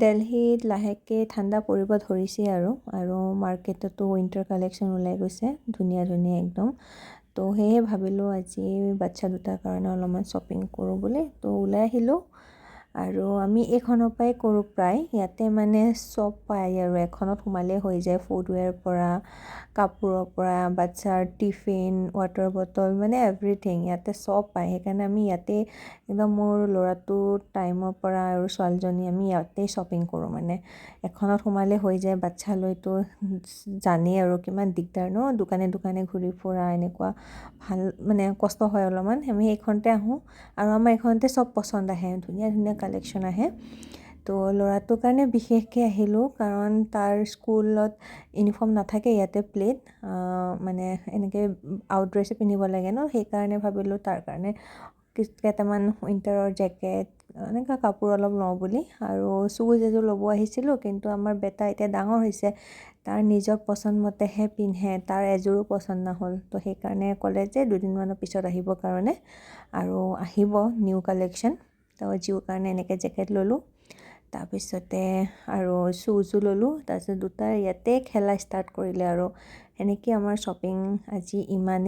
দিল্লীত লাহেকৈ ঠাণ্ডা পৰিব ধৰিছে আৰু মাৰ্কেটতো উইণ্টাৰ কালেকশ্যন ওলাই গৈছে ধুনীয়া ধুনীয়া একদম। তো সেয়ে ভাবিলোঁ আজি বাচ্ছা দুটাৰ কাৰণে অলপমান শ্বপিং কৰোঁ বুলি। তো ওলাই আহিলোঁ আৰু আমি এইখনৰ পৰাই কৰোঁ প্ৰায়। ইয়াতে মানে চব পায় আৰু এখনত সোমালেই হৈ যায়, ফুডৱেৰ পৰা কাপোৰৰ পৰা বাচ্ছাৰ টিফিন ৱাটাৰ বটল মানে এভৰিথিং ইয়াতে চব পায়। সেইকাৰণে আমি ইয়াতে একদম মোৰ ল'ৰাটোৰ টাইমৰ পৰা আৰু ছোৱালীজনী আমি ইয়াতেই শ্বপিং কৰোঁ। মানে এখনত সোমালে হৈ যায়, বাচ্ছালৈতো জানেই আৰু কিমান দিগদাৰ ন, দোকানে দোকানে ঘূৰি ফুৰা এনেকুৱা ভাল মানে কষ্ট হয় অলপমান। আমি এইখনতে আহোঁ আৰু আমাৰ এইখনতে চব পচন্দ আহে, ধুনীয়া ধুনীয়া কালেকশ্যন আহে। তো ল'ৰাটোৰ কাৰণে বিশেষকৈ আহিলোঁ কাৰণ তাৰ স্কুলত ইউনিফৰ্ম নাথাকে ইয়াতে প্লেন মানে এনেকৈ আউট ড্ৰেছে পিন্ধিব লাগে ন, সেইকাৰণে ভাবিলোঁ তাৰ কাৰণে কেইটামান উইণ্টাৰৰ জেকেট এনেকুৱা কাপোৰ অলপ লওঁ বুলি। আৰু শ্বুজ এযোৰ ল'ব আহিছিলোঁ, কিন্তু আমাৰ বেটা এতিয়া ডাঙৰ হৈছে, তাৰ নিজৰ পচন্দ মতেহে পিন্ধে, তাৰ এযোৰো পচন্দ নহ'ল। তো সেইকাৰণে ক'লে যে দুদিনমানৰ পিছত আহিবৰ কাৰণে আৰু আহিব নিউ কালেকশ্যন। তো জিউৰ কাৰণে এনেকৈ জেকেট ল'লোঁ, তাৰপিছতে আৰু শ্বুজো ল'লোঁ। তাৰপিছত দুটা ইয়াতে খেলা ষ্টাৰ্ট কৰিলে আৰু এনেকৈ আমাৰ শ্বপিং আজি ইমানেই।